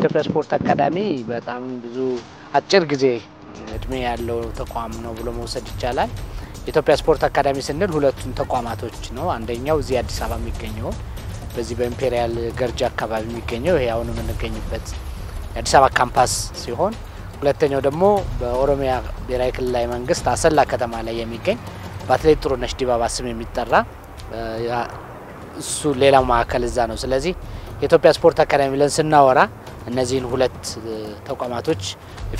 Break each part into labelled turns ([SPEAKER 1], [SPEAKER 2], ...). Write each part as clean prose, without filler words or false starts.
[SPEAKER 1] ኢትዮጵያ ስፖርት አካዳሚ በጣም ብዙ አጭር ጊዜ እድሜ ያለው ተቋም ነው ብሎ መውሰድ ይቻላል። ኢትዮጵያ ስፖርት አካዳሚ ስንል ሁለቱም ተቋማቶች ነው። አንደኛው እዚህ አዲስ አበባ የሚገኘው በዚህ በኢምፔሪያል ገርጂ አካባቢ የሚገኘው ይሄ አሁን የምንገኝበት አዲስ አበባ ካምፓስ ሲሆን ሁለተኛው ደግሞ በኦሮሚያ ብሔራዊ ክልላዊ መንግስት አሰላ ከተማ ላይ የሚገኝ በአትሌት ጥሩነሽ ዲባባ ስም የሚጠራ እሱ ሌላው ማዕከል እዛ ነው። ስለዚህ የኢትዮጵያ ስፖርት አካዳሚ ብለን ስናወራ እነዚህን ሁለት ተቋማቶች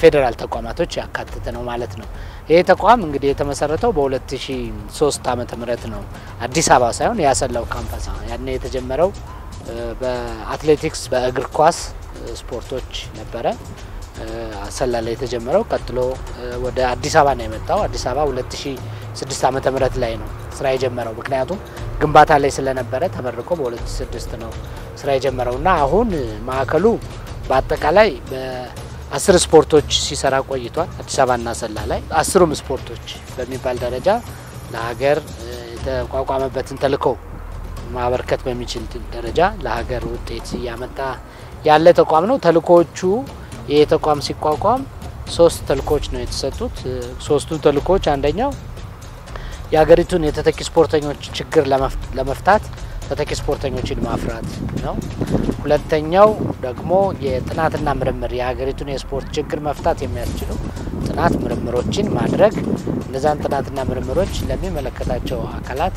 [SPEAKER 1] ፌደራል ተቋማቶች ያካተተ ነው ማለት ነው። ይሄ ተቋም እንግዲህ የተመሰረተው በ2003 ዓመተ ምህረት ነው። አዲስ አበባ ሳይሆን ያሰላው ካምፓስ ነው። ያኔ የተጀመረው በአትሌቲክስ በእግር ኳስ ስፖርቶች ነበረ። አሰላ ላይ የተጀመረው ቀጥሎ ወደ አዲስ አበባ ነው የመጣው። አዲስ አበባ 2006 ዓመተ ምህረት ላይ ነው ስራ የጀመረው። ምክንያቱም ግንባታ ላይ ስለነበረ ተመርቆ በ2006 ነው ስራ የጀመረውና አሁን ማዕከሉ በአጠቃላይ በ10 ስፖርቶች ሲሰራ ቆይቷል። አዲስ አበባና አሰላ ላይ 10ም ስፖርቶች በሚባል ደረጃ ለሀገር የተቋቋመበትን ተልዕኮ ማበርከት በሚችል ደረጃ ለሀገር ውጤት ያመጣ ያለ ተቋም ነው። ተልዕኮቹ ይሄ ተቋም ሲቋቋም 3 ተልዕኮች ነው የተሰጡት። 3ቱ ተልዕኮች አንደኛው የሀገሪቱን የተተኪ ስፖርተኞች ችግር ለመፍታት ተተኪ ስፖርተኞችን ማፍራት ነው። ሁለተኛው ደግሞ የጥናትና ምርምር የሀገሪቱን የስፖርት ችግር መፍታት የሚያስችሉ ጥናት ምርምሮችን ማድረግ እነዛን ጥናትና ምርምሮች ለሚመለከታቸው አካላት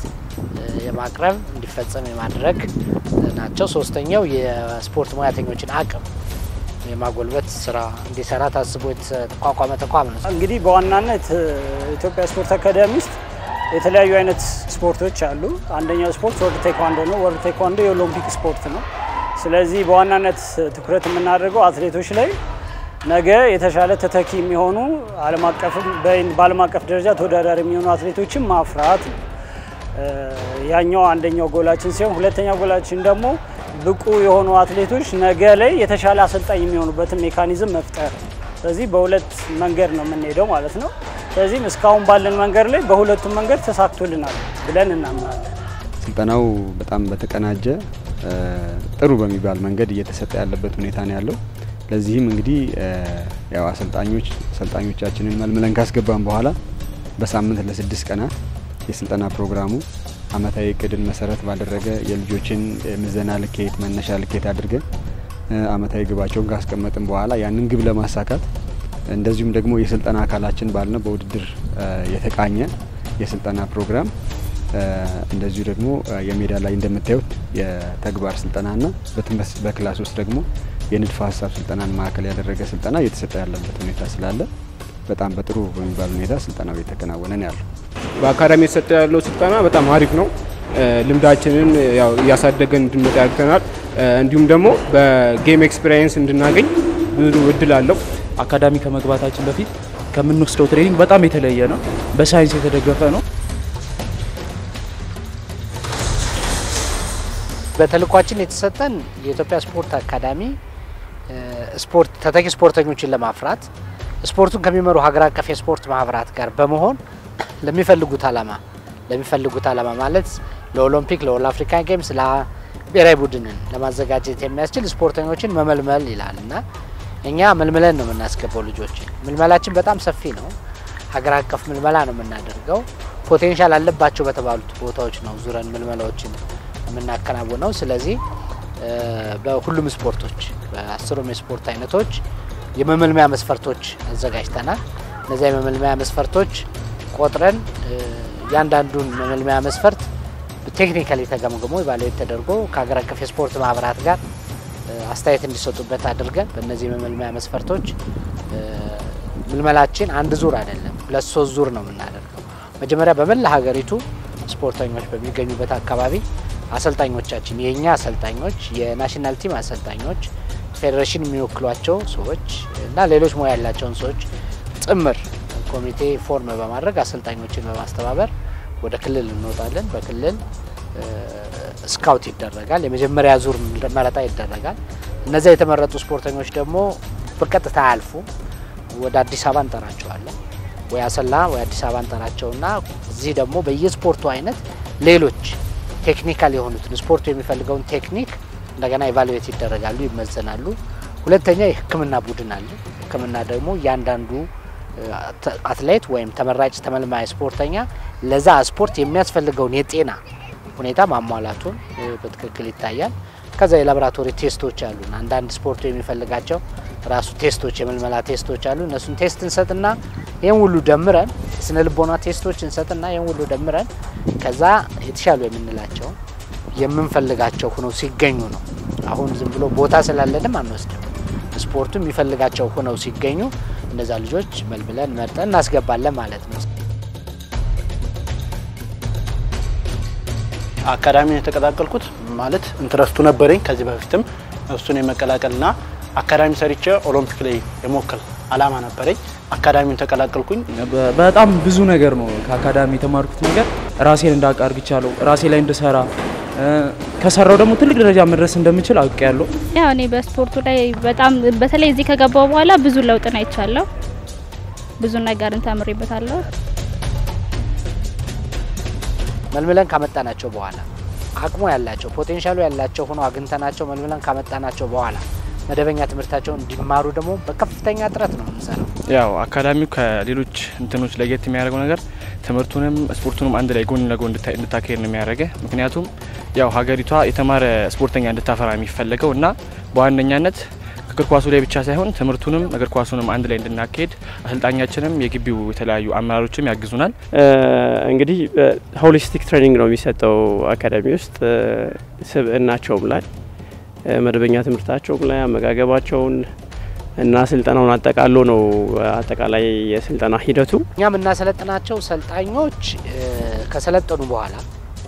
[SPEAKER 1] የማቅረብ እንዲፈጸም የማድረግ ናቸው። ሶስተኛው የስፖርት ሙያተኞችን አቅም የማጎልበት ስራ እንዲሰራ ታስቦ የተቋቋመ ተቋም ነው።
[SPEAKER 2] እንግዲህ በዋናነት ኢትዮጵያ ስፖርት አካዳሚ ውስጥ የተለያዩ አይነት ስፖርቶች አሉ። አንደኛው ስፖርት ወርልድ ቴኳንዶ ነው። ወርልድ ቴኳንዶ የኦሎምፒክ ስፖርት ነው። ስለዚህ በዋናነት ትኩረት የምናደርገው አትሌቶች ላይ ነገ የተሻለ ተተኪ የሚሆኑ በዓለም አቀፍ ደረጃ ተወዳዳሪ የሚሆኑ አትሌቶችን ማፍራት ነው። ያኛው አንደኛው ጎላችን ሲሆን ሁለተኛው ጎላችን ደግሞ ብቁ የሆኑ አትሌቶች ነገ ላይ የተሻለ አሰልጣኝ የሚሆኑበትን ሜካኒዝም መፍጠር። ስለዚህ በሁለት መንገድ ነው የምንሄደው ማለት ነው። ስለዚህ እስካሁን ባለን መንገድ ላይ በሁለቱም መንገድ ተሳክቶልናል ብለን እናምናለን።
[SPEAKER 3] ስልጠናው በጣም በተቀናጀ ጥሩ በሚባል መንገድ እየተሰጠ ያለበት ሁኔታ ነው ያለው። ለዚህም እንግዲህ ያው አሰልጣኞቻችንን መልምለን ካስገባን በኋላ በሳምንት ለ6 ቀናት የስልጠና ፕሮግራሙ አመታዊ እቅድን መሰረት ባደረገ የልጆችን ምዘና ልኬት መነሻ ልኬት አድርገን አመታዊ ግባቸውን ካስቀመጥን በኋላ ያንን ግብ ለማሳካት እንደዚሁም ደግሞ የስልጠና አካላችን ባልነው በውድድር የተቃኘ የስልጠና ፕሮግራም እንደዚሁ ደግሞ የሜዳ ላይ እንደምታዩት የተግባር ስልጠናና በክላስ ውስጥ ደግሞ የንድፈ ሐሳብ ስልጠናን ማዕከል ያደረገ ስልጠና እየተሰጠ ያለበት ሁኔታ ስላለ በጣም በጥሩ በሚባል ሁኔታ ስልጠናው እየተከናወነ ነው ያለው።
[SPEAKER 4] በአካዳሚ የተሰጠ ያለው ስልጠና በጣም አሪፍ ነው። ልምዳችንን ያው ያሳደገን እንድንመጣ ያደርገናል። እንዲሁም ደግሞ በጌም ኤክስፒሪየንስ እንድናገኝ ብዙ እድል አለው።
[SPEAKER 5] አካዳሚ ከመግባታችን በፊት ከምንወስደው ትሬኒንግ በጣም የተለየ ነው። በሳይንስ የተደገፈ ነው።
[SPEAKER 1] በተልዕኳችን የተሰጠን የኢትዮጵያ ስፖርት አካዳሚ ስፖርት ተተኪ ስፖርተኞችን ለማፍራት ስፖርቱን ከሚመሩ ሀገር አቀፍ የስፖርት ማህበራት ጋር በመሆን ለሚፈልጉት ዓላማ ማለት ለኦሎምፒክ ለኦል አፍሪካን ጌምስ ለብሔራዊ ቡድንን ለማዘጋጀት የሚያስችል ስፖርተኞችን መመልመል ይላልና እኛ መልመለን ነው የምናስገባው ልጆችን። ምልመላችን በጣም ሰፊ ነው። ሀገር አቀፍ ምልመላ ነው የምናደርገው። ፖቴንሻል አለባቸው በተባሉት ቦታዎች ነው ዙረን ምልመላዎችን የምናከናውነው። ስለዚህ በሁሉም ስፖርቶች በ10ም የስፖርት አይነቶች የመመልመያ መስፈርቶች አዘጋጅተናል። እነዚህ የመመልመያ መስፈርቶች ቆጥረን ያንዳንዱን መመልመያ መስፈርት ቴክኒካሊ ተገምግሞ ኢቫሉዌት ተደርጎ ከሀገር አቀፍ የስፖርት ማህበራት ጋር አስተያየት እንዲሰጡበት አድርገን በእነዚህ መመልመያ መስፈርቶች ምልመላችን አንድ ዙር አይደለም 2-3 ዙር ነው የምናደርገው። መጀመሪያ በመላ ሀገሪቱ ስፖርተኞች በሚገኙበት አካባቢ አሰልጣኞቻችን የኛ አሰልጣኞች የናሽናል ቲም አሰልጣኞች ፌዴሬሽን የሚወክሏቸው ሰዎች እና ሌሎች ሙያ ያላቸውን ሰዎች ጥምር ኮሚቴ ፎርም በማድረግ አሰልጣኞችን በማስተባበር ወደ ክልል እንወጣለን። በክልል ስካውት ይደረጋል። የመጀመሪያ ዙር መረጣ ይደረጋል። እነዚያ የተመረጡ ስፖርተኞች ደግሞ በቀጥታ አልፉ ወደ አዲስ አበባ እንጠራቸዋለን። ወይ አሰላ ወይ አዲስ አበባ እንጠራቸውና እዚህ ደግሞ በየስፖርቱ አይነት ሌሎች ቴክኒካል የሆኑትን ስፖርቱ የሚፈልገውን ቴክኒክ እንደገና ኢቫሉዌት ይደረጋሉ፣ ይመዘናሉ። ሁለተኛ የሕክምና ቡድን አለ። ሕክምና ደግሞ ያንዳንዱ አትሌት ወይም ተመራጭ ተመልማይ ስፖርተኛ ለዛ ስፖርት የሚያስፈልገውን የጤና ሁኔታ ማሟላቱን በትክክል ይታያል። ከዛ የላቦራቶሪ ቴስቶች አሉ። አንዳንድ ስፖርቱ የሚፈልጋቸው ራሱ ቴስቶች የመልመላ ቴስቶች አሉ። እነሱን ቴስት እንሰጥና ይሄን ሁሉ ደምረን ስነ ልቦና ቴስቶች እንሰጥና ይሄን ሁሉ ደምረን ከዛ የተሻሉ የምንላቸው የምንፈልጋቸው ሆነው ሲገኙ ነው። አሁን ዝም ብሎ ቦታ ስላለንም አንወስድም። ስፖርቱ የሚፈልጋቸው ሆነው ሲገኙ እነዛ ልጆች መልምለን መርጠን እናስገባለን ማለት ነው።
[SPEAKER 6] አካዳሚን የተቀላቀልኩት ማለት ኢንትረስቱ ነበረኝ ከዚህ በፊትም እሱን የመቀላቀልና አካዳሚ ሰርቼ ኦሎምፒክ ላይ የሞከል አላማ ነበረኝ። አካዳሚን ተቀላቀልኩኝ።
[SPEAKER 5] በጣም ብዙ ነገር ነው ከአካዳሚ የተማርኩት ነገር ራሴን እንዳቃርግቻለሁ ራሴ ላይ እንድሰራ ከሰራው ደግሞ ትልቅ ደረጃ መድረስ እንደምችል አውቄያለሁ።
[SPEAKER 7] ያው እኔ በስፖርቱ ላይ በጣም በተለይ እዚህ ከገባው በኋላ ብዙ ለውጥ አይቻለሁ። ብዙ ነገርን ተምሬበታለሁ።
[SPEAKER 1] መልምለን ካመጣናቸው በኋላ አቅሙ ያላቸው ፖቴንሻሉ ያላቸው ሆኖ አግንተናቸው መልምለን ካመጣናቸው በኋላ መደበኛ ትምህርታቸውን እንዲማሩ ደግሞ በከፍተኛ ጥረት ነው የምንሰራው።
[SPEAKER 8] ያው አካዳሚው ከሌሎች እንትኖች ለየት የሚያደርገው ነገር ትምህርቱንም ስፖርቱንም አንድ ላይ ጎን ለጎን እንድታካሄድ ነው የሚያደርገው። ምክንያቱም ያው ሀገሪቷ የተማረ ስፖርተኛ እንድታፈራ የሚፈልገው እና በዋነኛነት እግር ኳሱ ላይ ብቻ ሳይሆን ትምህርቱንም እግር ኳሱንም አንድ ላይ እንድናካሄድ አሰልጣኛችንም የግቢው የተለያዩ አመራሮችም ያግዙናል።
[SPEAKER 9] እንግዲህ ሆሊስቲክ ትሬኒንግ ነው የሚሰጠው አካዳሚ ውስጥ ስብዕናቸውም ላይ መደበኛ ትምህርታቸውም ላይ አመጋገባቸውን እና ስልጠናውን አጠቃሎ ነው አጠቃላይ የስልጠና ሂደቱ።
[SPEAKER 1] እኛ የምናሰለጥናቸው ሰልጣኞች ከሰለጠኑ በኋላ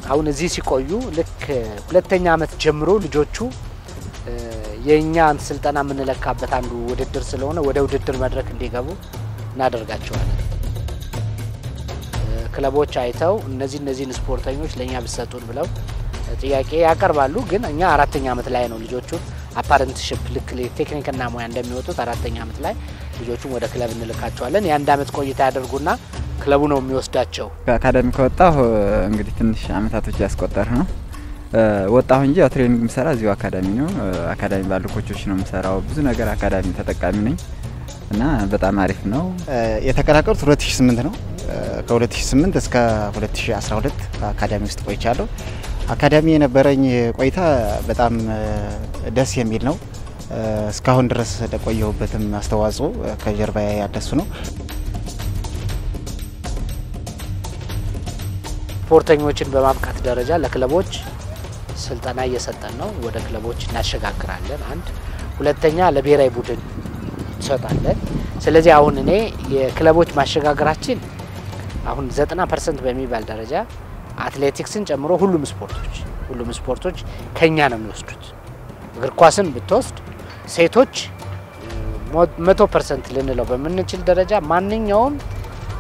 [SPEAKER 1] አሁን እዚህ ሲቆዩ ልክ ሁለተኛ አመት ጀምሮ ልጆቹ የኛን ስልጠና የምንለካበት አንዱ ውድድር ስለሆነ ወደ ውድድር መድረክ እንዲገቡ እናደርጋቸዋለን። ክለቦች አይተው እነዚህን ስፖርተኞች ለኛ ቢሰጡን ብለው ጥያቄ ያቀርባሉ። ግን እኛ አራተኛ አመት ላይ ነው ልጆቹ አፓረንትሺፕ ልክ ቴክኒክና ሙያ እንደሚወጡት አራተኛ አመት ላይ ልጆቹን ወደ ክለብ እንልካቸዋለን። የአንድ አመት ቆይታ ያደርጉና ክለቡ ነው የሚወስዳቸው።
[SPEAKER 10] ከአካዳሚ ከወጣሁ እንግዲህ ትንሽ አመታቶች ያስቆጠር ነው። ወጣሁ እንጂ ያው ትሬኒንግ ምሰራ እዚሁ አካዳሚ ነው። አካዳሚ ባሉ ኮቾች ነው ምሰራው። ብዙ ነገር አካዳሚ ተጠቃሚ ነኝ እና በጣም አሪፍ ነው።
[SPEAKER 11] የተቀላቀልኩት 2008 ነው። ከ2008 እስከ 2012 አካዳሚ ውስጥ ቆይቻለሁ። አካዳሚ የነበረኝ ቆይታ በጣም ደስ የሚል ነው። እስካሁን ድረስ ለቆየሁበትም አስተዋጽኦ ከጀርባዬ ያለሱ ነው።
[SPEAKER 1] ስፖርተኞችን በማብቃት ደረጃ ለክለቦች ስልጠና እየሰጠን ነው። ወደ ክለቦች እናሸጋግራለን። አንድ ሁለተኛ ለብሔራዊ ቡድን እንሰጣለን። ስለዚህ አሁን እኔ የክለቦች ማሸጋግራችን አሁን 90% በሚባል ደረጃ አትሌቲክስን ጨምሮ ሁሉም ስፖርቶች ከኛ ነው የሚወስዱት። እግር ኳስን ብትወስድ ሴቶች 100% ልንለው በምንችል ደረጃ ማንኛውም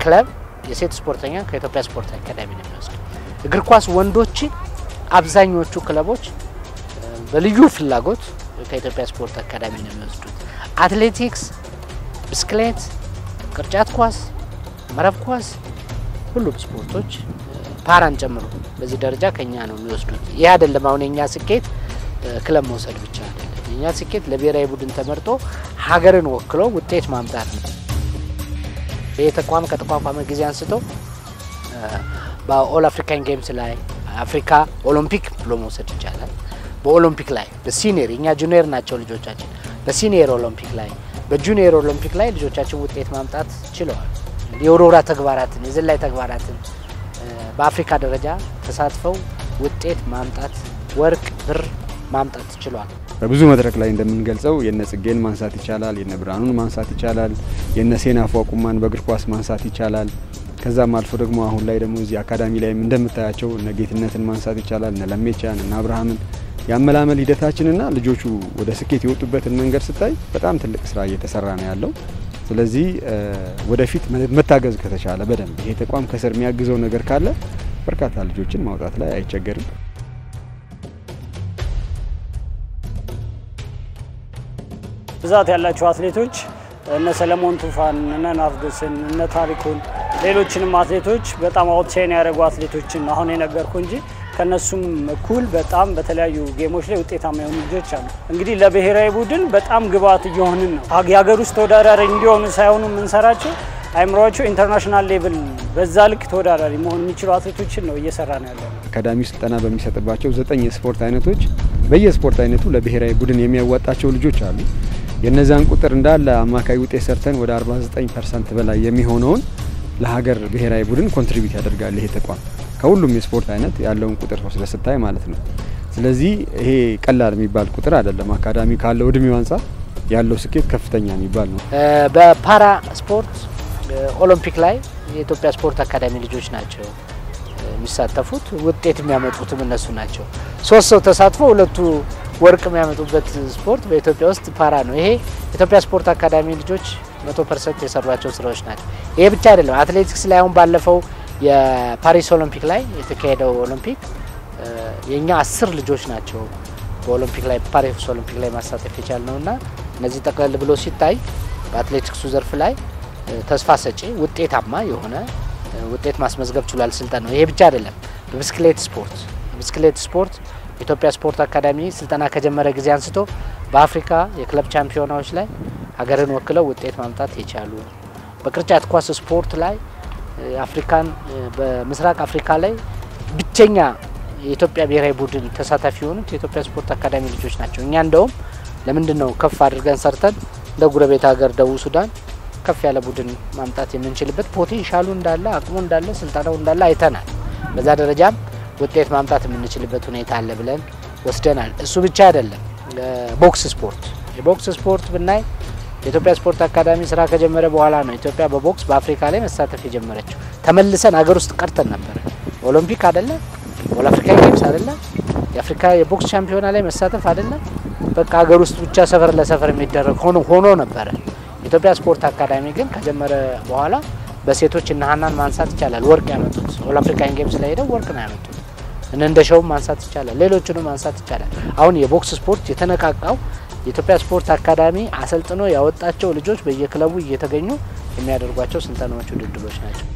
[SPEAKER 1] ክለብ የሴት ስፖርተኛ ከኢትዮጵያ ስፖርት አካዳሚ ነው የሚወስድ። እግር ኳስ ወንዶች አብዛኞቹ ክለቦች በልዩ ፍላጎት ከኢትዮጵያ ስፖርት አካዳሚ ነው የሚወስዱት። አትሌቲክስ፣ ብስክሌት፣ ቅርጫት ኳስ፣ መረብ ኳስ ሁሉም ስፖርቶች ፓራን ጨምሮ በዚህ ደረጃ ከኛ ነው የሚወስዱት። ይሄ አይደለም አሁን የኛ ስኬት ክለብ መውሰድ ብቻ አይደለም። የኛ ስኬት ለብሔራዊ ቡድን ተመርጦ ሀገርን ወክሎ ውጤት ማምጣት ነው። ይሄ ተቋም ከተቋቋመ ጊዜ አንስቶ በኦል አፍሪካን ጌምስ ላይ አፍሪካ ኦሎምፒክ ብሎ መውሰድ ይቻላል። በኦሎምፒክ ላይ በሲኒየር እኛ ጁኒየር ናቸው ልጆቻችን። በሲኒየር ኦሎምፒክ ላይ በጁኒየር ኦሎምፒክ ላይ ልጆቻችን ውጤት ማምጣት ችለዋል። የውርወራ ተግባራትን የዝላይ ተግባራትን በአፍሪካ ደረጃ ተሳትፈው ውጤት ማምጣት ወርቅ ብር ማምጣት ችለዋል።
[SPEAKER 3] በብዙ መድረክ ላይ እንደምንገልጸው የነ ጽጌን ማንሳት ይቻላል፣ የነ ብርሃኑን ማንሳት ይቻላል፣ የነ ሴናፉ አቁማን በእግር ኳስ ማንሳት ይቻላል። ከዛም አልፎ ደግሞ አሁን ላይ ደግሞ እዚህ አካዳሚ ላይ እንደምታያቸው እነ ጌትነትን ማንሳት ይቻላል፣ እነ ለሜቻን እና አብርሃምን ያመላመል ሂደታችንና ልጆቹ ወደ ስኬት የወጡበትን መንገድ ስታይ በጣም ትልቅ ስራ እየተሰራ ነው ያለው። ስለዚህ ወደፊት መታገዝ ከተቻለ በደንብ ይሄ ተቋም ከስር የሚያግዘው ነገር ካለ በርካታ ልጆችን ማውጣት ላይ አይቸገርም።
[SPEAKER 2] ብዛት ያላቸው አትሌቶች እነ ሰለሞን ቱፋን፣ እነ ናርዶስን፣ እነ ታሪኩን ሌሎችንም አትሌቶች በጣም አውትሻይን ያደረጉ አትሌቶችን አሁን የነገርኩ እንጂ ከነሱም እኩል በጣም በተለያዩ ጌሞች ላይ ውጤታማ የሆኑ ልጆች አሉ። እንግዲህ ለብሔራዊ ቡድን በጣም ግብአት እየሆንን ነው። የሀገር ውስጥ ተወዳዳሪ እንዲሆኑ ሳይሆኑ የምንሰራቸው አይምሮአቸው ኢንተርናሽናል ሌቭል በዛ ልክ ተወዳዳሪ መሆን የሚችሉ አትሌቶችን ነው እየሰራ ነው ያለው።
[SPEAKER 3] አካዳሚ ስልጠና በሚሰጥባቸው 9 የስፖርት አይነቶች በየስፖርት አይነቱ ለብሔራዊ ቡድን የሚያዋጣቸው ልጆች አሉ። የነዛን ቁጥር እንዳለ አማካይ ውጤት ሰርተን ወደ 49% በላይ የሚሆነውን ለሀገር ብሔራዊ ቡድን ኮንትሪቢዩት ያደርጋል ይሄ ተቋም ከሁሉም የስፖርት አይነት ያለውን ቁጥር ስለስታይ ማለት ነው። ስለዚህ ይሄ ቀላል የሚባል ቁጥር አይደለም። አካዳሚ ካለው እድሜው አንፃር ያለው ስኬት ከፍተኛ የሚባል ነው።
[SPEAKER 1] በፓራ ስፖርት ኦሎምፒክ ላይ የኢትዮጵያ ስፖርት አካዳሚ ልጆች ናቸው የሚሳተፉት። ውጤት የሚያመጡትም እነሱ ናቸው። 3 ሰው ተሳትፎ 2 ወርቅ የሚያመጡበት ስፖርት በኢትዮጵያ ውስጥ ፓራ ነው። ይሄ የኢትዮጵያ ስፖርት አካዳሚ ልጆች 100% የሰሯቸው ስራዎች ናቸው። ይሄ ብቻ አይደለም። አትሌቲክስ ላይ አሁን ባለፈው የፓሪስ ኦሎምፒክ ላይ የተካሄደው ኦሎምፒክ የኛ 10 ልጆች ናቸው በኦሎምፒክ ላይ ፓሪስ ኦሎምፒክ ላይ ማሳተፍ የቻልነውና እነዚህ ጠቅለል ብሎ ሲታይ በአትሌቲክሱ ዘርፍ ላይ ተስፋ ሰጪ ውጤታማ የሆነ ውጤት ማስመዝገብ ችሏል ስልጠና ነው። ይሄ ብቻ አይደለም። በብስክሌት ስፖርት ኢትዮጵያ ስፖርት አካዳሚ ስልጠና ከጀመረ ጊዜ አንስቶ በአፍሪካ የክለብ ቻምፒዮናዎች ላይ ሀገርን ወክለው ውጤት ማምጣት የቻሉ በቅርጫት ኳስ ስፖርት ላይ አፍሪካን በምስራቅ አፍሪካ ላይ ብቸኛ የኢትዮጵያ ብሔራዊ ቡድን ተሳታፊ የሆኑት የኢትዮጵያ ስፖርት አካዳሚ ልጆች ናቸው። እኛ እንደውም ለምንድነው ከፍ አድርገን ሰርተን እንደ ጉረቤት ሀገር ደቡብ ሱዳን ከፍ ያለ ቡድን ማምጣት የምንችልበት ፖቴንሻሉ እንዳለ አቅሙ እንዳለ ስልጣናው እንዳለ አይተናል። በዛ ደረጃም ውጤት ማምጣት የምንችልበት ሁኔታ አለ ብለን ወስደናል። እሱ ብቻ አይደለም። ቦክስ ስፖርት ብናይ የኢትዮጵያ ስፖርት አካዳሚ ስራ ከጀመረ በኋላ ነው ኢትዮጵያ በቦክስ በአፍሪካ ላይ መሳተፍ የጀመረችው። ተመልሰን ሀገር ውስጥ ቀርተን ነበር። ኦሎምፒክ አይደለ፣ ኦል አፍሪካ ጌምስ አይደለ፣ የአፍሪካ የቦክስ ቻምፒዮና ላይ መሳተፍ አይደለ፣ በቃ ሀገር ውስጥ ብቻ ሰፈር ለሰፈር የሚደረግ ሆኖ ነበር። ኢትዮጵያ ስፖርት አካዳሚ ግን ከጀመረ በኋላ በሴቶች እና ሀናን ማንሳት ይቻላል ወርቅ ያመጡት ኦል አፍሪካን ጌምስ ላይ ሄደው ወርቅ ነው ያመጡት። እንደሻው ማንሳት ይቻላል፣ ሌሎችንም ማንሳት ይቻላል። አሁን የቦክስ ስፖርት የተነቃቃው የኢትዮጵያ ስፖርት አካዳሚ አሰልጥኖ ያወጣቸው ልጆች በየክለቡ እየተገኙ የሚያደርጓቸው ስልጠናዎች ውድድሮች ናቸው።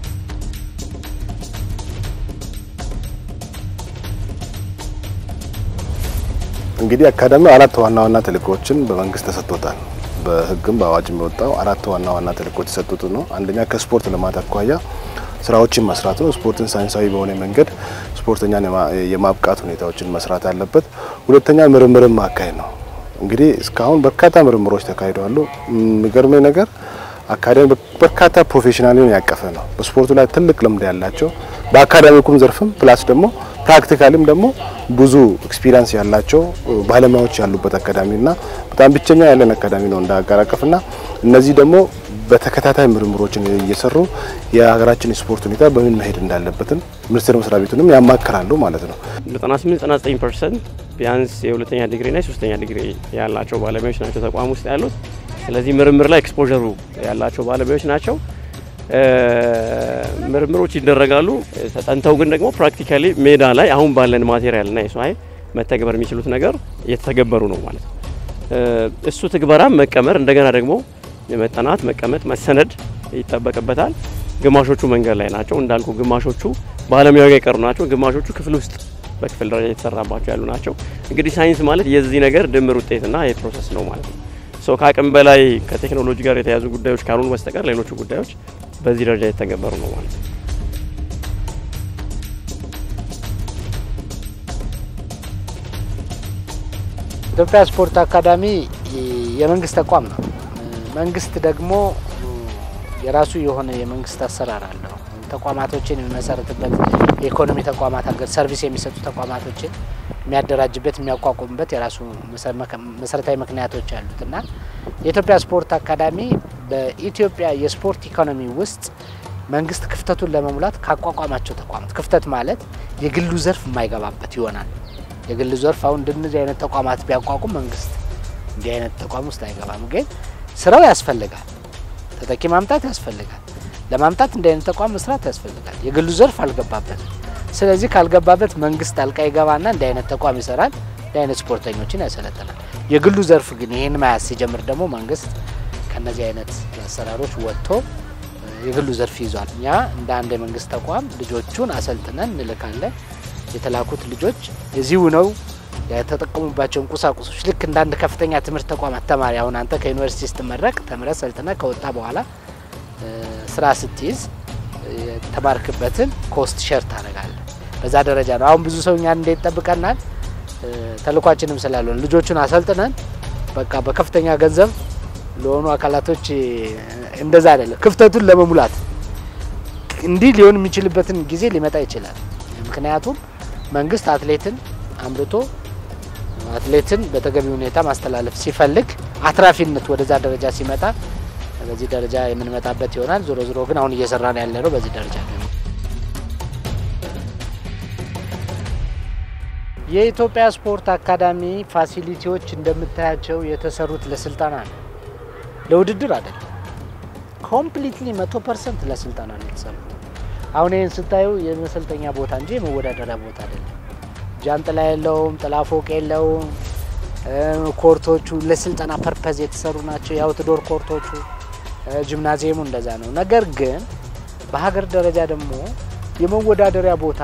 [SPEAKER 12] እንግዲህ አካዳሚ 4 ዋና ተልእኮችን በመንግስት ተሰጥቶታል። በህግም በአዋጅም የወጣው 4 ዋና ተልእኮች ተሰጥቶት ነው። አንደኛ ከስፖርት ልማት አኳያ ስራዎችን መስራት ነው። ስፖርትን ሳይንሳዊ በሆነ መንገድ ስፖርተኛን የማብቃት ሁኔታዎችን መስራት አለበት። ሁለተኛ ምርምርን ማካሄድ ነው። እንግዲህ እስካሁን በርካታ ምርምሮች ተካሂደዋል። የሚገርመው ነገር አካዳሚ በርካታ ፕሮፌሽናልን ያቀፈ ነው። በስፖርቱ ላይ ትልቅ ልምድ ያላቸው በአካዳሚኩም ዘርፍም ፕላስ ደግሞ ፕራክቲካሊም ደግሞ ብዙ ኤክስፒሪየንስ ያላቸው ባለሙያዎች ያሉበት አካዳሚና በጣም ብቸኛ ያለን አካዳሚ ነው እንዳጋራቀፍና እነዚህ ደግሞ በተከታታይ ምርምሮችን እየሰሩ የሀገራችን ስፖርት ሁኔታ በምን መሄድ እንዳለበትን ሚኒስቴር መስሪያ ቤቱንም ያማክራሉ ማለት ነው።
[SPEAKER 9] 98-99% ቢያንስ የሁለተኛ ዲግሪ እና የሶስተኛ ዲግሪ ያላቸው ባለሙያዎች ናቸው ተቋም ውስጥ ያሉት። ስለዚህ ምርምር ላይ ኤክስፖዠሩ ያላቸው ባለሙያዎች ናቸው። ምርምሮች ይደረጋሉ። ተጠንተው ግን ደግሞ ፕራክቲካሊ ሜዳ ላይ አሁን ባለን ማቴሪያል እና የሰው ኃይል መተግበር የሚችሉት ነገር እየተገበሩ ነው ማለት ነው። እሱ ትግበራ መቀመር እንደገና ደግሞ መጠናት መቀመጥ መሰነድ ይጠበቅበታል። ግማሾቹ መንገድ ላይ ናቸው እንዳልኩ፣ ግማሾቹ ባለሙያው ጋር የቀሩ ናቸው፣ ግማሾቹ ክፍል ውስጥ በክፍል ደረጃ የተሰራባቸው ያሉ ናቸው። እንግዲህ ሳይንስ ማለት የዚህ ነገር ድምር ውጤትና የፕሮሰስ ነው ማለት ነው። ሶ ከአቅም በላይ ከቴክኖሎጂ ጋር የተያዙ ጉዳዮች ካልሆኑ በስተቀር ሌሎቹ ጉዳዮች በዚህ ደረጃ የተገበሩ ነው ማለት ነው።
[SPEAKER 1] ኢትዮጵያ ስፖርት አካዳሚ የመንግስት ተቋም ነው። መንግስት ደግሞ የራሱ የሆነ የመንግስት አሰራር አለው። ተቋማቶችን የሚመሰርትበት የኢኮኖሚ ተቋማት ሀገር ሰርቪስ የሚሰጡ ተቋማቶችን የሚያደራጅበት የሚያቋቁምበት የራሱ መሰረታዊ ምክንያቶች አሉትና የኢትዮጵያ ስፖርት አካዳሚ በኢትዮጵያ የስፖርት ኢኮኖሚ ውስጥ መንግስት ክፍተቱን ለመሙላት ካቋቋማቸው ተቋማት ክፍተት ማለት የግሉ ዘርፍ የማይገባበት ይሆናል። የግሉ ዘርፍ አሁን እንደዚህ አይነት ተቋማት ቢያቋቁም መንግስት እንዲህ አይነት ተቋም ውስጥ አይገባም። ግን ስራው ያስፈልጋል፣ ተተኪ ማምጣት ያስፈልጋል። ለማምጣት እንዲህ አይነት ተቋም መስራት ያስፈልጋል። የግሉ ዘርፍ አልገባበትም። ስለዚህ ካልገባበት መንግስት ጣልቃ ይገባና እንዲህ አይነት ተቋም ይሰራል፣ እንዲህ አይነት ስፖርተኞችን ያሰለጥናል። የግሉ ዘርፍ ግን ይሄን ማያስ ሲጀምር ደግሞ መንግስት ከነዚህ አይነት አሰራሮች ወጥቶ የግሉ ዘርፍ ይዟል። እኛ እንደ አንድ የመንግስት ተቋም ልጆቹን አሰልጥነን እንልካለን። የተላኩት ልጆች እዚሁ ነው የተጠቀሙባቸውን ቁሳቁሶች ልክ እንዳንድ ከፍተኛ ትምህርት ተቋማት ተማሪ አሁን አንተ ከዩኒቨርሲቲ ስትመረቅ ተምረህ ሰልጥነህ ከወጣ በኋላ ስራ ስትይዝ ተማርክበትን ኮስት ሼር ታደርጋለህ። በዛ ደረጃ ነው። አሁን ብዙ ሰው እኛን እንዴት ጠብቀናል ተልኳችንም ስላልሆነ ልጆቹን አሰልጥነን በቃ በከፍተኛ ገንዘብ ለሆኑ አካላቶች እንደዛ አይደለም። ክፍተቱን ለመሙላት እንዲህ ሊሆን የሚችልበትን ጊዜ ሊመጣ ይችላል። ምክንያቱም መንግስት አትሌትን አምርቶ አትሌትን በተገቢ ሁኔታ ማስተላለፍ ሲፈልግ አትራፊነት ወደዛ ደረጃ ሲመጣ በዚህ ደረጃ የምንመጣበት ይሆናል። ዞሮ ዞሮ ግን አሁን እየሰራን ያለነው በዚህ ደረጃ ነው። የኢትዮጵያ ስፖርት አካዳሚ ፋሲሊቲዎች እንደምታያቸው የተሰሩት ለስልጣና ነው፣ ለውድድር አይደለም። ኮምፕሊትሊ 100% ለስልጣና ነው የተሰሩት። አሁን ይሄን ስታዩ የመሰልጠኛ ቦታ እንጂ የመወዳደሪያ ቦታ አይደለም። ጃንጥላ የለውም፣ ጥላ ፎቅ የለውም። ኮርቶቹ ለስልጣና ፐርፐዝ የተሰሩ ናቸው። የአውትዶር ኮርቶቹ ጂምናዚየሙ እንደዛ ነው። ነገር ግን በሀገር ደረጃ ደግሞ የመወዳደሪያ ቦታ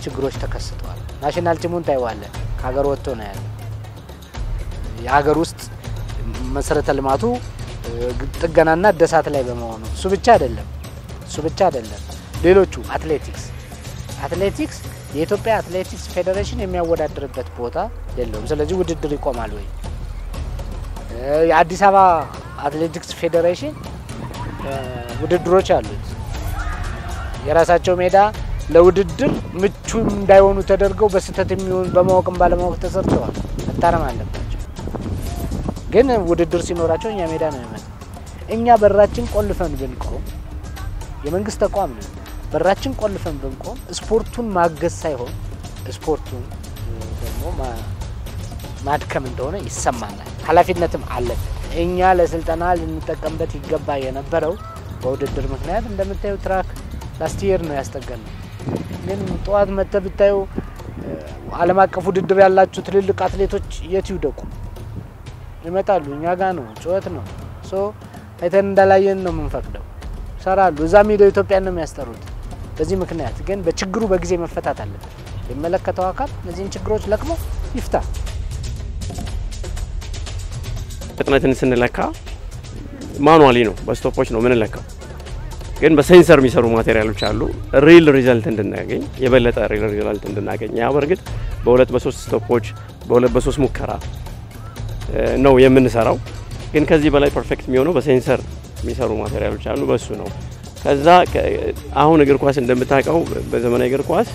[SPEAKER 1] ችግሮች ተከስተዋል። ናሽናል ቲሙን ታይዋለ ከሀገር ወጥቶ ነው ያለው። የሀገር ውስጥ መሰረተ ልማቱ ጥገናና እድሳት ላይ በመሆኑ እሱ ብቻ አይደለም ሌሎቹ አትሌቲክስ የኢትዮጵያ አትሌቲክስ ፌዴሬሽን የሚያወዳድርበት ቦታ የለውም። ስለዚህ ውድድር ይቆማል ወይ? የአዲስ አበባ አትሌቲክስ ፌዴሬሽን ውድድሮች አሉት። የራሳቸው ሜዳ ለውድድር ምቹ እንዳይሆኑ ተደርገው በስተት የሚሆን በማወቅም ባለማወቅ ተሰርተዋል። መታረም አለባቸው። ግን ውድድር ሲኖራቸው እኛ ሜዳ ነው የሚመጣው። እኛ በራችን ቆልፈን ብንቆም የመንግስት ተቋም ነው። በራችን ቆልፈን ብንቆም ስፖርቱን ማገዝ ሳይሆን ስፖርቱን ደግሞ ማድከም እንደሆነ ይሰማናል። ኃላፊነትም አለብን። እኛ ለስልጣና ልንጠቀምበት ይገባ የነበረው በውድድር ምክንያት እንደምታዩ ትራክ ላስቲየር ነው ያስጠገነው። ግን ጧት መተብታዩ ዓለም አቀፍ ውድድር ያላችሁ ትልልቅ አትሌቶች የት ይውደቁ ይመጣሉ። እኛ ጋር ነው ጩኸት ነው። አይተን እንዳላየን ነው የምንፈቅደው። ሰራሉ እዛም ሄደው ኢትዮጵያን ነው የሚያስጠሩት። በዚህ ምክንያት ግን በችግሩ በጊዜ መፈታት አለበት። የሚመለከተው አካል እነዚህን ችግሮች ለቅሞ ይፍታ።
[SPEAKER 9] ፍጥነትን ስንለካ ማኑዋሊ ነው፣ በስቶፖች ነው ምንለካው። ግን በሴንሰር የሚሰሩ ማቴሪያሎች አሉ። ሪል ሪዛልት እንድናገኝ የበለጠ ሪል ሪዛልት እንድናገኝ ያ በርግጥ በሁለት በሶስት ስቶፖች በሁለት በሶስት ሙከራ ነው የምንሰራው። ግን ከዚህ በላይ ፐርፌክት የሚሆነው በሴንሰር የሚሰሩ ማቴሪያሎች አሉ፣ በሱ ነው። ከዛ አሁን እግር ኳስ እንደምታውቀው በዘመናዊ እግር ኳስ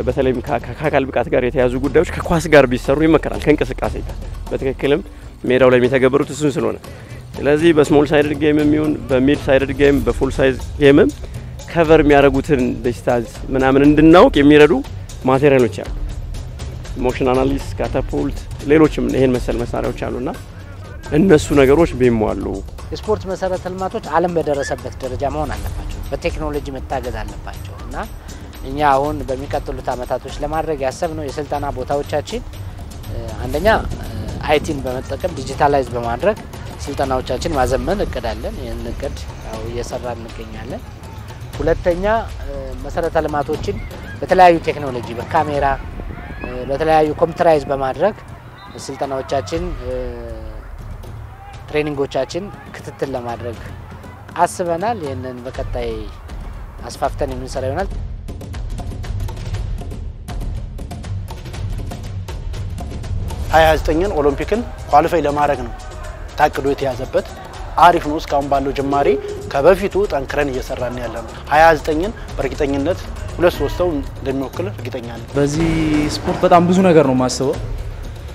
[SPEAKER 9] በተለይም ከአካል ብቃት ጋር የተያዙ ጉዳዮች ከኳስ ጋር ቢሰሩ ይመከራል። ከእንቅስቃሴ ጋር በትክክልም ሜዳው ላይ የሚተገበሩት እሱን ስለሆነ ስለዚህ በስሞል ሳይድድ ጌም የሚሆን በሚድ ሳይድድ ጌም በፉል ሳይዝ ጌምም ከቨር የሚያደርጉትን ዲስታንስ ምናምን እንድናውቅ የሚረዱ ማቴሪያሎች አሉ። ሞሽን አናሊሲስ፣ ካታፑልት፣ ሌሎችም ይሄን መሰል መሳሪያዎች አሉና እነሱ ነገሮች ቢሟሉ
[SPEAKER 1] የስፖርት መሰረተ ልማቶች ዓለም በደረሰበት ደረጃ መሆን አለባቸው። በቴክኖሎጂ መታገዝ አለባቸው እና እኛ አሁን በሚቀጥሉት አመታቶች ለማድረግ ያሰብነው የስልጠና ቦታዎቻችን አንደኛ አይቲን በመጠቀም ዲጂታላይዝ በማድረግ ስልጠናዎቻችን ማዘመን እቅዳለን። ይሄን እቅድ ያው እየሰራን እንገኛለን። ሁለተኛ መሰረተ ልማቶችን በተለያዩ ቴክኖሎጂ በካሜራ በተለያዩ ኮምፒውተራይዝ በማድረግ ስልጠናዎቻችን ትሬኒንጎቻችን ክትትል ለማድረግ አስበናል። ይሄንን በቀጣይ አስፋፍተን የምንሰራ ይሆናል።
[SPEAKER 6] ሀያ ኦሎምፒክን ኳሊፋይ ለማድረግ ነው ታቅዶ የተያዘበት። አሪፍ ነው። እስካሁን ባለው ጅማሬ ከበፊቱ ጠንክረን እየሰራን ያለነው 29ን በእርግጠኝነት 2-3 ሰው እንደሚወክል እርግጠኛ ነኝ።
[SPEAKER 5] በዚህ ስፖርት በጣም ብዙ ነገር ነው ማስበው።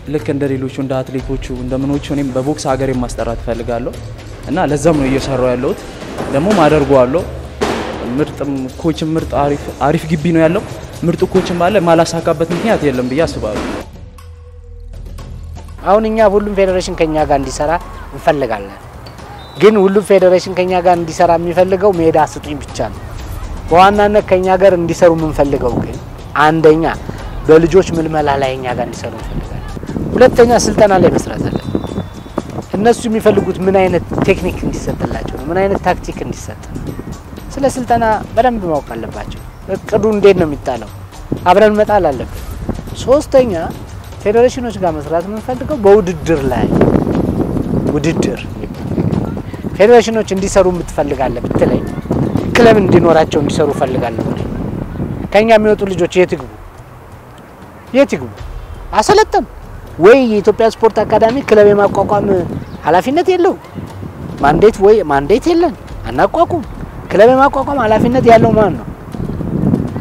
[SPEAKER 5] ልክ እንደ ሌሎቹ እንደ አትሌቶቹ እንደምኖቹ እኔም በቦክስ ሀገሬን ማስጠራት ፈልጋለሁ እና ለዛም ነው እየሰራው ያለሁት። ደግሞ ማደርጓለሁ። ምርጥም ኮችም ምርጥ አሪፍ ግቢ ነው ያለው። ምርጥ ኮችም አለ። ማላሳካበት ምክንያት የለም ብዬ አስባለሁ።
[SPEAKER 1] አሁን እኛ ሁሉም ፌዴሬሽን ከኛ ጋር እንዲሰራ እንፈልጋለን። ግን ሁሉም ፌዴሬሽን ከኛ ጋር እንዲሰራ የሚፈልገው ሜዳ ስጡኝ ብቻ ነው። በዋናነት ከኛ ጋር እንዲሰሩ የምንፈልገው ግን አንደኛ በልጆች ምልመላ ላይ እኛ ጋር እንዲሰሩ እንፈልጋለን። ሁለተኛ ስልጠና ላይ መስራት አለ። እነሱ የሚፈልጉት ምን አይነት ቴክኒክ እንዲሰጥላቸው ነው፣ ምን አይነት ታክቲክ እንዲሰጥ። ስለ ስልጠና በደንብ ማወቅ አለባቸው። እቅዱ እንዴት ነው የሚጣለው፣ አብረን መጣል አለብን። ሶስተኛ ፌዴሬሽኖች ጋር መስራት የምንፈልገው በውድድር ላይ ውድድር ፌዴሬሽኖች እንዲሰሩ የምትፈልጋለህ ብትለኝ ክለብ እንዲኖራቸው እንዲሰሩ ፈልጋለሁ። ከኛ የሚወጡ ልጆች የት ይግቡ? አሰለጠን ወይ የኢትዮጵያ ስፖርት አካዳሚ ክለብ የማቋቋም ኃላፊነት የለው ማንዴት የለን አናቋቁም። ክለብ የማቋቋም ኃላፊነት ያለው ማን ነው?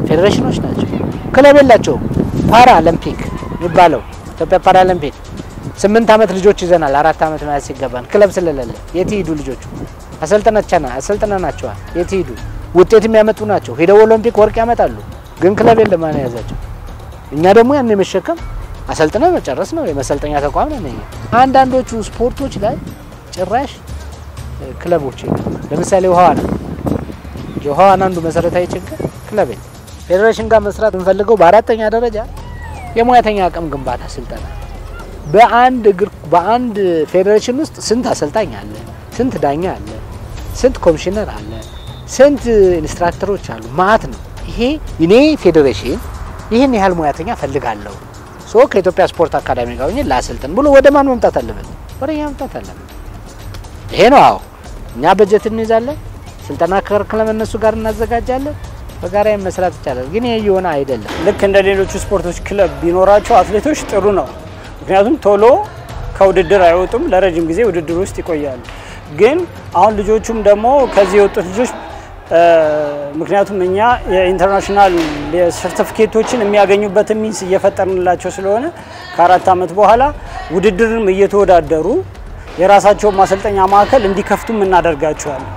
[SPEAKER 1] ፌዴሬሽኖች ናቸው። ክለብ የላቸውም። ፓራ ኦሎምፒክ የሚባለው ኢትዮጵያ ፓራ ኦሎምፒክ 8 አመት ልጆች ይዘናል። 4 አመት ማለት ሲገባን ክለብ ስለሌለ የት ይሄዱ ልጆቹ? አሰልጠናናቸዋል። የት ይሄዱ? ውጤት የሚያመጡ ናቸው። ሄደው ኦሎምፒክ ወርቅ ያመጣሉ። ግን ክለብ የለም። ማን ያዛቸው? እኛ ደግሞ ያን የመሸከም አሰልጥነን መጨረስ ነው። የመሰልጠኛ ተቋም ነን። አንዳንዶቹ ስፖርቶች ላይ ጭራሽ ክለቦች ለምሳሌ ውሃዋና አንዱ መሰረታዊ ችግር ክለብ ፌዴሬሽን ጋር መስራት እንፈልገው በአራተኛ ደረጃ የሙያተኛ አቅም ግንባታ ስልጠና በአንድ ፌዴሬሽን ውስጥ ስንት አሰልጣኝ አለ? ስንት ዳኛ አለ? ስንት ኮሚሽነር አለ? ስንት ኢንስትራክተሮች አሉ? ማለት ነው። ይሄ እኔ ፌዴሬሽን ይሄን ያህል ሙያተኛ ፈልጋለሁ ከኢትዮጵያ ስፖርት አካዳሚ ጋር ሆኜ ላሰልጥን ብሎ ወደ ማን መምጣት አለበት? ወደኛ መምጣት አለበት። ይሄ ነው። አዎ እኛ በጀት እንይዛለን፣ ስልጠና ከርከለም እነሱ ጋር እናዘጋጃለን፣ በጋራ መስራት ይቻላል። ግን ይሄ የሆነ አይደለም።
[SPEAKER 2] ልክ እንደ ሌሎቹ ስፖርቶች ክለብ ቢኖራቸው አትሌቶች ጥሩ ነው። ምክንያቱም ቶሎ ከውድድር አይወጡም፣ ለረጅም ጊዜ ውድድር ውስጥ ይቆያሉ። ግን አሁን ልጆቹም ደግሞ ከዚህ የወጡት ልጆች ምክንያቱም እኛ የኢንተርናሽናል ሰርቲፊኬቶችን የሚያገኙበትን ሚንስ እየፈጠርንላቸው ስለሆነ ከ4 አመት በኋላ ውድድርም እየተወዳደሩ የራሳቸውን ማሰልጠኛ ማዕከል እንዲከፍቱም እናደርጋቸዋለን።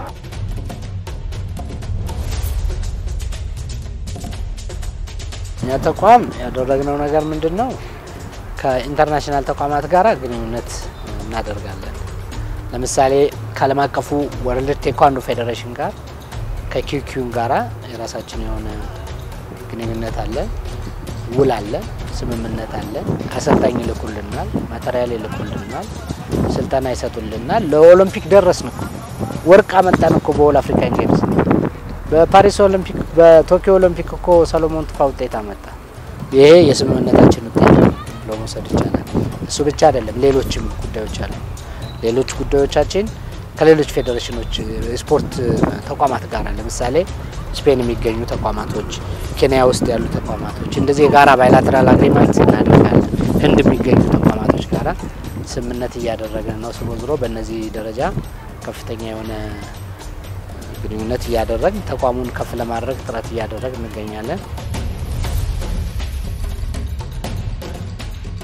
[SPEAKER 1] እኛ ተቋም ያደረግነው ነገር ምንድነው? ከኢንተርናሽናል ተቋማት ጋር ግንኙነት እናደርጋለን። ለምሳሌ ከዓለም አቀፉ ወርልድ ቴኳንዶ ፌዴሬሽን ጋር ከኪዩኪዩ ጋራ የራሳችን የሆነ ግንኙነት አለ፣ ውል አለ፣ ስምምነት አለ። አሰልጣኝ ይልኩልናል፣ ማቴሪያል ይልኩልናል፣ ስልጠና ይሰጡልናል። ለኦሎምፒክ ደረስን እኮ ወርቅ አመጣን እኮ በኦል አፍሪካን ጌምስ፣ በፓሪስ ኦሎምፒክ፣ በቶኪዮ ኦሎምፒክ እኮ ሰሎሞን ቱፋ ውጤት አመጣ። ይሄ የስምምነታችን ውጤት ነው ብሎ መውሰድ ይቻላል። እሱ ብቻ አይደለም፣ ሌሎችም ጉዳዮች አሉ። ሌሎች ጉዳዮቻችን ከሌሎች ፌዴሬሽኖች ስፖርት ተቋማት ጋር ለምሳሌ ስፔን የሚገኙ ተቋማቶች፣ ኬንያ ውስጥ ያሉ ተቋማቶች እንደዚህ የጋራ ባይላተራል አግሪመንት እናደርጋለን። ህንድ የሚገኙ ተቋማቶች ጋራ ስምምነት እያደረግን ነው። ዞሮ በእነዚህ ደረጃ ከፍተኛ የሆነ ግንኙነት እያደረግን ተቋሙን ከፍ ለማድረግ ጥረት እያደረግን እንገኛለን።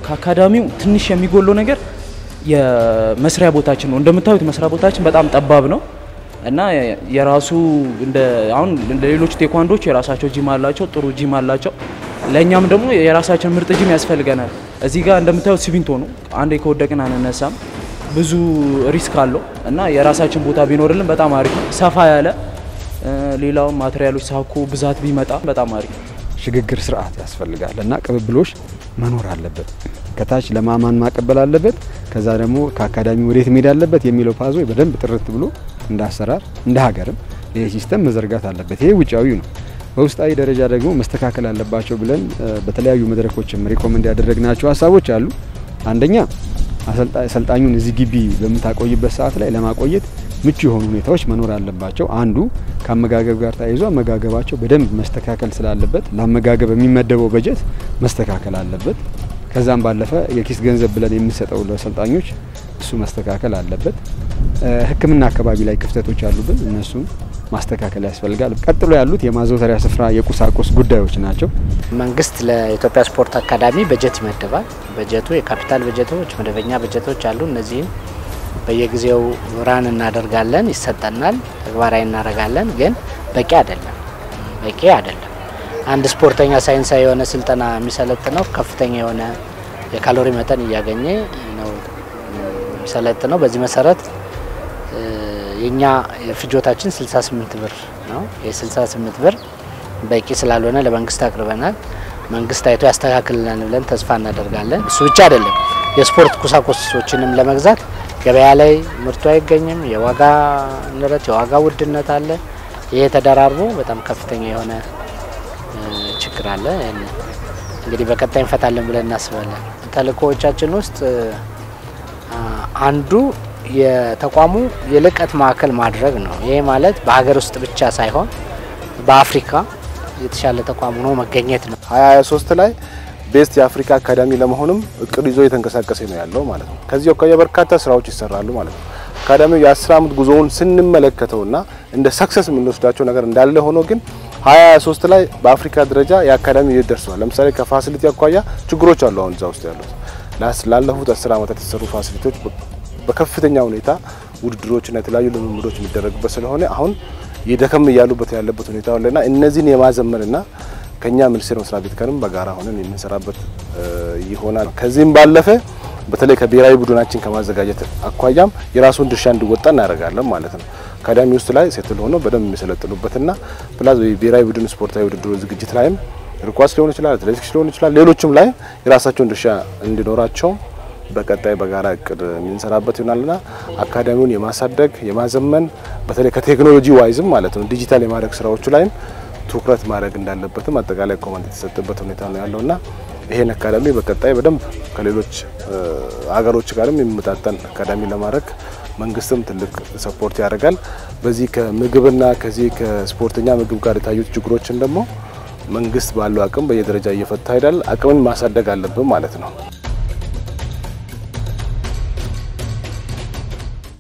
[SPEAKER 5] ከአካዳሚው ትንሽ የሚጎለው ነገር የመስሪያ ቦታችን ነው። እንደምታዩት መስሪያ ቦታችን በጣም ጠባብ ነው እና የራሱ አሁን ለሌሎች ቴኳንዶች የራሳቸው ጂም አላቸው፣ ጥሩ ጂም አላቸው። ለኛም ደግሞ የራሳችን ምርጥ ጂም ያስፈልገናል። እዚህ ጋር እንደምታዩት ሲሚንቶ ነው። አንዴ ከወደቅን አንነሳም። ብዙ ሪስክ አለው እና የራሳችን ቦታ ቢኖርልን በጣም አሪፍ ነው። ሰፋ ያለ ሌላው ማቴሪያሎች ሳኩ ብዛት ቢመጣ በጣም አሪፍ።
[SPEAKER 3] ሽግግር ስርዓት ያስፈልጋል እና ቅብብሎሽ መኖር አለበት። ከታች ለማማን ማቀበል አለበት። ከዛ ደግሞ ከአካዳሚ ወዴት መሄድ አለበት የሚለው ፓዞ በደንብ ጥርት ብሎ እንዳሰራር እንደ ሀገርም ይሄ ሲስተም መዘርጋት አለበት። ይሄ ውጫዊው ነው። በውስጣዊ ደረጃ ደግሞ መስተካከል አለባቸው ብለን በተለያዩ መድረኮችም ሪኮመንድ ያደረግናቸው ሀሳቦች አሉ። አንደኛ አሰልጣኙን እዚህ ግቢ በምታቆይበት ሰዓት ላይ ለማቆየት ምቹ የሆኑ ሁኔታዎች መኖር አለባቸው። አንዱ ከአመጋገብ ጋር ተያይዞ አመጋገባቸው በደንብ መስተካከል ስላለበት ለአመጋገብ የሚመደበው በጀት መስተካከል አለበት። ከዛም ባለፈ የኪስ ገንዘብ ብለን የምንሰጠው ለአሰልጣኞች እሱ መስተካከል አለበት። ሕክምና አካባቢ ላይ ክፍተቶች አሉብን፣ እነሱን ማስተካከል ያስፈልጋል። ቀጥሎ ያሉት የማዘውተሪያ ስፍራ የቁሳቁስ ጉዳዮች ናቸው።
[SPEAKER 1] መንግስት ለኢትዮጵያ ስፖርት አካዳሚ በጀት ይመድባል። በጀቱ የካፒታል በጀቶች፣ መደበኛ በጀቶች አሉ። እነዚህን በየጊዜው ራን እናደርጋለን፣ ይሰጠናል፣ ተግባራዊ እናደርጋለን። ግን በቂ አይደለም። አንድ ስፖርተኛ ሳይንሳዊ የሆነ ስልጠና የሚሰለጥነው ከፍተኛ የሆነ የካሎሪ መጠን እያገኘ ነው የሚሰለጥነው። በዚህ መሰረት የኛ ፍጆታችን 68 ብር ነው። የ68 ብር በቂ ስላልሆነ ለመንግስት አቅርበናል። መንግስት አይቶ ያስተካክልናል ብለን ተስፋ እናደርጋለን። እሱ ብቻ አይደለም፣ የስፖርት ቁሳቁሶችንም ለመግዛት ገበያ ላይ ምርቱ አይገኝም። የዋጋ ንረት፣ የዋጋ ውድነት አለ። ይሄ ተደራርቦ በጣም ከፍተኛ የሆነ ችግር አለ። እንግዲህ በቀጣይ እንፈታለን ብለን እናስባለን። ተልእኮዎቻችን ውስጥ አንዱ የተቋሙ የልቀት ማዕከል ማድረግ ነው። ይሄ ማለት በሀገር ውስጥ ብቻ ሳይሆን በአፍሪካ የተሻለ ተቋም ሆኖ መገኘት ነው።
[SPEAKER 12] 2023 ላይ ቤስት የአፍሪካ አካዳሚ ለመሆንም እቅድ ይዞ የተንቀሳቀሰ ነው ያለው ማለት ነው። ከዚህ አኳያ በርካታ ስራዎች ይሰራሉ ማለት ነው። አካዳሚው የ10 አመት ጉዞውን ስንመለከተውና እንደ ሰክሰስ የምንወስዳቸው ነገር እንዳለ ሆኖ ግን 2023 ላይ በአፍሪካ ደረጃ የአካዳሚው የት ደርሷል? ለምሳሌ ከፋሲሊቲ አኳያ ችግሮች አሉ። አሁን እዛ ውስጥ ያሉት ላለፉት 10 አመታት የተሰሩ ፋሲሊቲዎች በከፍተኛ ሁኔታ ውድድሮችና የተለያዩ ልምምዶች የሚደረጉበት ስለሆነ አሁን የደከም ያሉበት ያለበት ሁኔታ አለና እነዚህን የማዘመንና ከኛ ሚኒስቴር መስሪያ ቤት ጋርም በጋራ ሆነን የምንሰራበት ይሆናል። ከዚህም ባለፈ በተለይ ከብሔራዊ ቡድናችን ከማዘጋጀት አኳያም የራሱን ድርሻ እንዲወጣ እናደርጋለን ማለት ነው። አካዳሚ ውስጥ ላይ ሴትል ሆኖ በደንብ የሚሰለጥኑበትና ፕላስ ብሔራዊ ቡድን ስፖርታዊ ውድድሮች ዝግጅት ላይም ርኳስ ሊሆን ይችላል፣ አትሌቲክስ ሊሆን ይችላል፣ ሌሎችም ላይ የራሳቸውን ድርሻ እንዲኖራቸው በቀጣይ በጋራ እቅድ የምንሰራበት ይሆናልና አካዳሚውን የማሳደግ የማዘመን በተለይ ከቴክኖሎጂ ዋይዝም ማለት ነው ዲጂታል የማድረግ ስራዎቹ ላይም ትኩረት ማድረግ እንዳለበትም አጠቃላይ ኮማንድ የተሰጠበት ሁኔታ ነው ያለውና ይሄን አካዳሚ በቀጣይ በደንብ ከሌሎች ሀገሮች ጋርም የሚመጣጠን አካዳሚ ለማድረግ መንግስትም ትልቅ ሰፖርት ያደርጋል። በዚህ ከምግብና ከዚህ ከስፖርተኛ ምግብ ጋር የታዩት ችግሮችን ደግሞ መንግስት ባለው አቅም በየደረጃ እየፈታ ይላል። አቅምን ማሳደግ አለብን ማለት ነው።